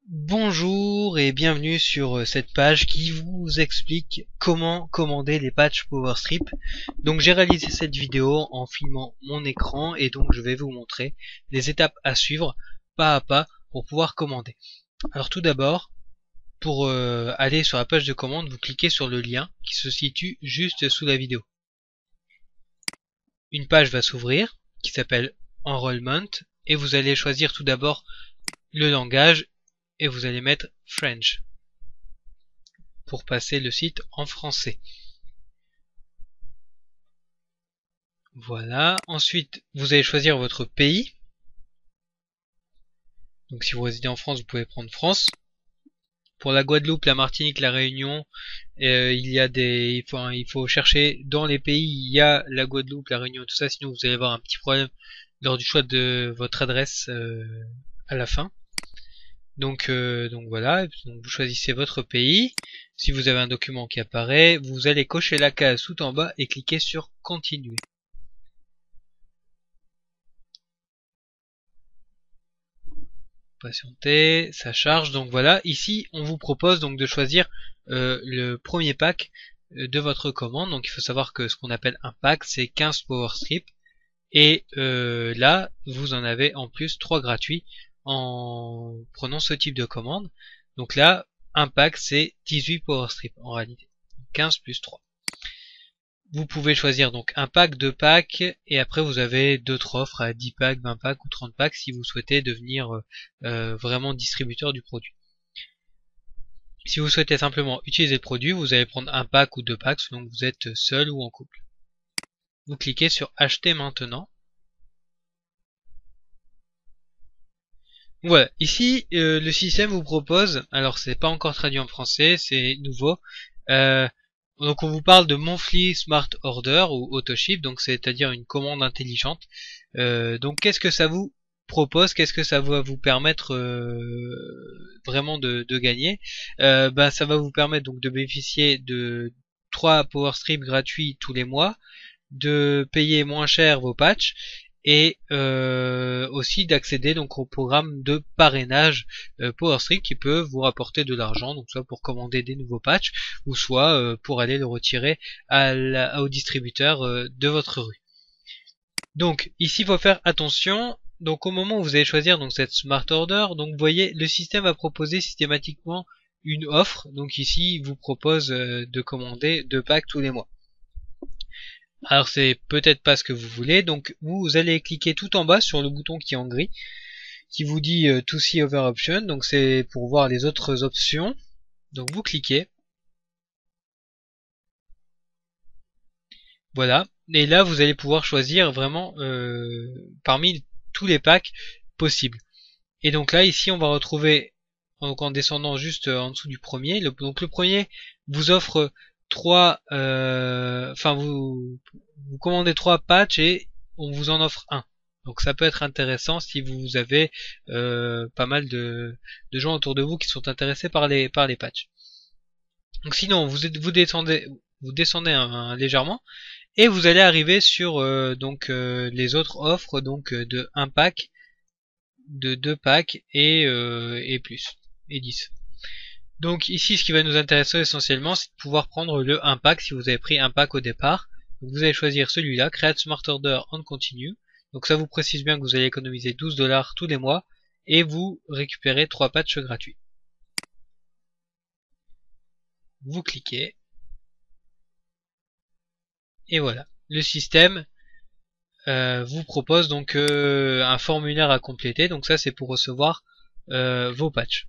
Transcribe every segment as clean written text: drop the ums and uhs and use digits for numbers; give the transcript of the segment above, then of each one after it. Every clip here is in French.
Bonjour et bienvenue sur cette page qui vous explique comment commander les patchs PowerStrip. Donc j'ai réalisé cette vidéo en filmant mon écran et donc je vais vous montrer les étapes à suivre pas à pas pour pouvoir commander. Alors tout d'abord, pour aller sur la page de commande, vous cliquez sur le lien qui se situe juste sous la vidéo. Une page va s'ouvrir qui s'appelle Enrollment et vous allez choisir tout d'abord le langage et vous allez mettre French pour passer le site en français. Voilà. Ensuite, vous allez choisir votre pays. Donc si vous résidez en France, vous pouvez prendre France. Pour la Guadeloupe, la Martinique, la Réunion, il faut chercher dans les pays, il y a la Guadeloupe, la Réunion, tout ça, sinon vous allez avoir un petit problème lors du choix de votre adresse à la fin. Donc voilà, donc vous choisissez votre pays. Si vous avez un document qui apparaît, vous allez cocher la case tout en bas et cliquer sur continuer. Patienter, ça charge. Donc voilà, ici on vous propose donc de choisir le premier pack de votre commande. Donc il faut savoir que ce qu'on appelle un pack, c'est 15 PowerStrip. Et là, vous en avez en plus 3 gratuits en prenant ce type de commande. Donc là, un pack c'est 18 PowerStrip en réalité. 15 plus 3. Vous pouvez choisir donc un pack, 2 packs, et après vous avez d'autres offres à 10 packs, 20 packs ou 30 packs si vous souhaitez devenir vraiment distributeur du produit. Si vous souhaitez simplement utiliser le produit, vous allez prendre un pack ou 2 packs selon que vous êtes seul ou en couple. Vous cliquez sur acheter maintenant. Voilà, ici le système vous propose, alors c'est pas encore traduit en français, c'est nouveau. Donc on vous parle de Monthly Smart Order ou Autoship, donc c'est-à-dire une commande intelligente. Donc qu'est-ce que ça vous propose, qu'est-ce que ça va vous permettre vraiment de gagner? Ça va vous permettre donc de bénéficier de 3 PowerStrip gratuits tous les mois, de payer moins cher vos patchs et aussi d'accéder donc au programme de parrainage PowerStrip qui peut vous rapporter de l'argent, donc soit pour commander des nouveaux patchs ou soit pour aller le retirer au distributeur de votre rue. Donc ici il faut faire attention. Donc au moment où vous allez choisir donc cette Smart Order, donc vous voyez le système va proposer systématiquement une offre. Donc ici il vous propose de commander 2 packs tous les mois. Alors c'est peut-être pas ce que vous voulez, donc vous allez cliquer tout en bas sur le bouton qui est en gris, qui vous dit to see other options, donc c'est pour voir les autres options. Donc vous cliquez. Voilà, et là vous allez pouvoir choisir vraiment parmi tous les packs possibles. Et donc là ici on va retrouver, donc en descendant juste en dessous du premier, donc le premier vous offre 3, vous commandez 3 patchs et on vous en offre un. Donc ça peut être intéressant si vous avez pas mal de gens autour de vous qui sont intéressés par les patchs. Donc sinon vous descendez légèrement et vous allez arriver sur les autres offres donc de 1 pack, de 2 packs et plus et 10. Donc ici ce qui va nous intéresser essentiellement c'est de pouvoir prendre le 1 pack si vous avez pris un pack au départ. Donc vous allez choisir celui-là, Create Smart Order on Continue. Donc ça vous précise bien que vous allez économiser 12 $ tous les mois et vous récupérez 3 patchs gratuits. Vous cliquez et voilà. Le système vous propose donc un formulaire à compléter. Donc ça c'est pour recevoir vos patchs.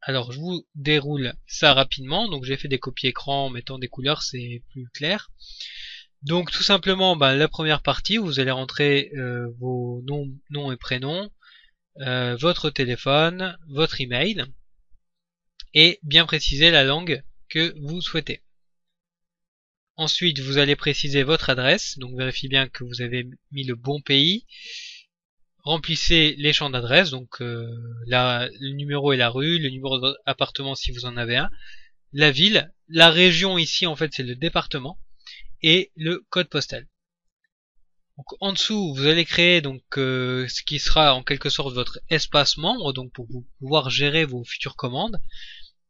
Alors je vous déroule ça rapidement. Donc j'ai fait des copies écran en mettant des couleurs, c'est plus clair. Donc tout simplement la première partie, vous allez rentrer vos noms et prénoms, votre téléphone, votre email et bien préciser la langue que vous souhaitez. Ensuite vous allez préciser votre adresse, donc vérifiez bien que vous avez mis le bon pays. Remplissez les champs d'adresse, donc le numéro et la rue, le numéro d'appartement si vous en avez un, la ville, la région ici en fait c'est le département et le code postal. Donc en dessous, vous allez créer donc ce qui sera en quelque sorte votre espace membre, donc pour pouvoir gérer vos futures commandes.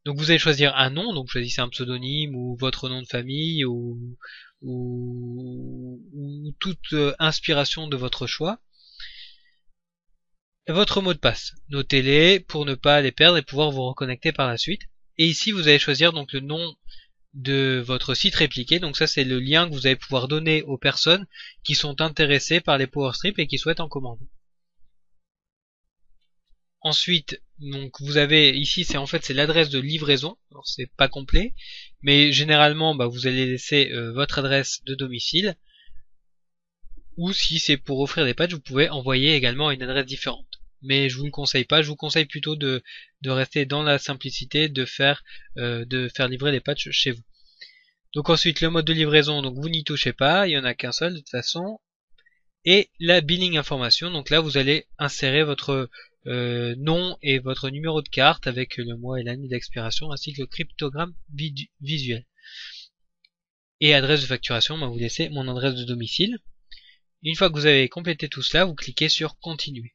Donc vous allez choisir un nom, donc choisissez un pseudonyme ou votre nom de famille ou toute inspiration de votre choix. Et votre mot de passe, notez-les pour ne pas les perdre et pouvoir vous reconnecter par la suite. Et ici vous allez choisir donc le nom de votre site répliqué, donc ça c'est le lien que vous allez pouvoir donner aux personnes qui sont intéressées par les PowerStrip et qui souhaitent en commander. Ensuite, donc vous avez ici c'est en fait c'est l'adresse de livraison, alors c'est pas complet, mais généralement vous allez laisser votre adresse de domicile, ou si c'est pour offrir des patchs, vous pouvez envoyer également une adresse différente. Mais je vous le conseille pas, je vous conseille plutôt de rester dans la simplicité, de faire livrer les patchs chez vous. Donc ensuite le mode de livraison, donc vous n'y touchez pas, il y en a qu'un seul de toute façon. Et la billing information, donc là vous allez insérer votre nom et votre numéro de carte avec le mois et l'année d'expiration ainsi que le cryptogramme visuel. Et adresse de facturation, vous laissez mon adresse de domicile. Une fois que vous avez complété tout cela, vous cliquez sur continuer.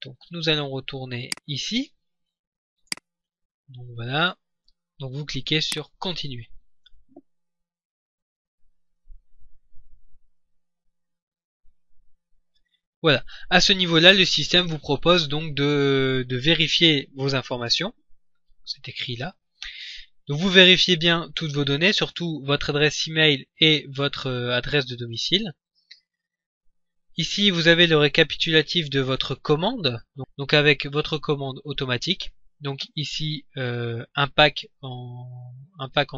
Donc nous allons retourner ici. Donc voilà. Donc vous cliquez sur continuer. Voilà. À ce niveau-là, le système vous propose donc de vérifier vos informations. C'est écrit là. Donc vous vérifiez bien toutes vos données, surtout votre adresse email et votre adresse de domicile. Ici, vous avez le récapitulatif de votre commande, donc avec votre commande automatique. Donc ici, un pack en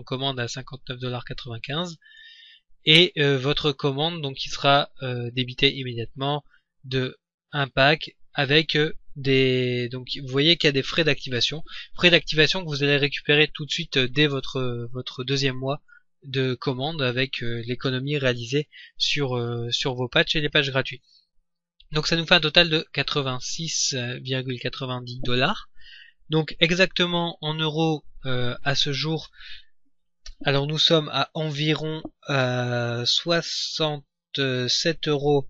commande à 59,95 $, et votre commande donc qui sera débitée immédiatement de un pack avec donc vous voyez qu'il y a des frais d'activation que vous allez récupérer tout de suite dès votre deuxième mois de commande avec l'économie réalisée sur vos patchs et les patchs gratuits. Donc ça nous fait un total de 86,90 $. Donc exactement en euros à ce jour, alors nous sommes à environ 67 €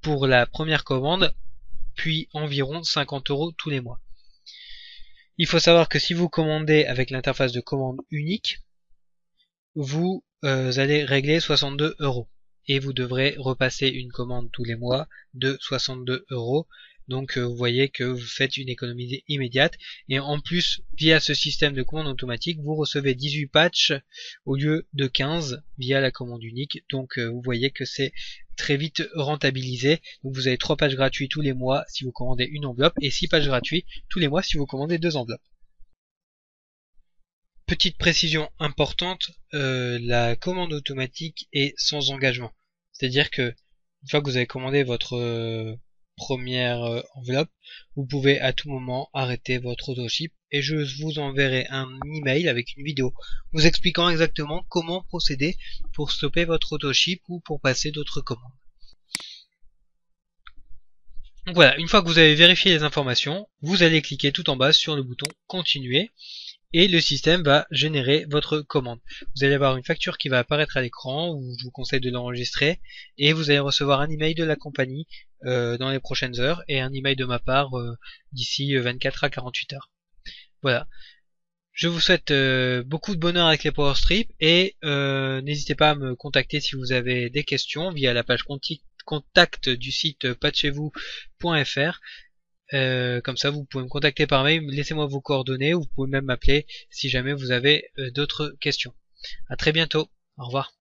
pour la première commande, puis environ 50 € tous les mois. Il faut savoir que si vous commandez avec l'interface de commande unique, vous allez régler 62 € et vous devrez repasser une commande tous les mois de 62 €. Donc vous voyez que vous faites une économie immédiate, et en plus via ce système de commande automatique vous recevez 18 patchs au lieu de 15 via la commande unique. Donc vous voyez que c'est très vite rentabilisé. Donc vous avez 3 patchs gratuits tous les mois si vous commandez une enveloppe, et 6 patchs gratuits tous les mois si vous commandez 2 enveloppes. Petite précision importante, la commande automatique est sans engagement. C'est-à-dire que une fois que vous avez commandé votre première enveloppe, vous pouvez à tout moment arrêter votre autoship, et je vous enverrai un email avec une vidéo vous expliquant exactement comment procéder pour stopper votre autoship ou pour passer d'autres commandes. Donc voilà, une fois que vous avez vérifié les informations, vous allez cliquer tout en bas sur le bouton continuer, et le système va générer votre commande. Vous allez avoir une facture qui va apparaître à l'écran, où je vous conseille de l'enregistrer, et vous allez recevoir un email de la compagnie dans les prochaines heures, et un email de ma part d'ici 24 à 48 heures. Voilà. Je vous souhaite beaucoup de bonheur avec les PowerStrip, et n'hésitez pas à me contacter si vous avez des questions via la page contact du site patchez-vous.fr. Comme ça vous pouvez me contacter par mail, laissez-moi vos coordonnées, ou vous pouvez même m'appeler si jamais vous avez d'autres questions. À très bientôt, au revoir.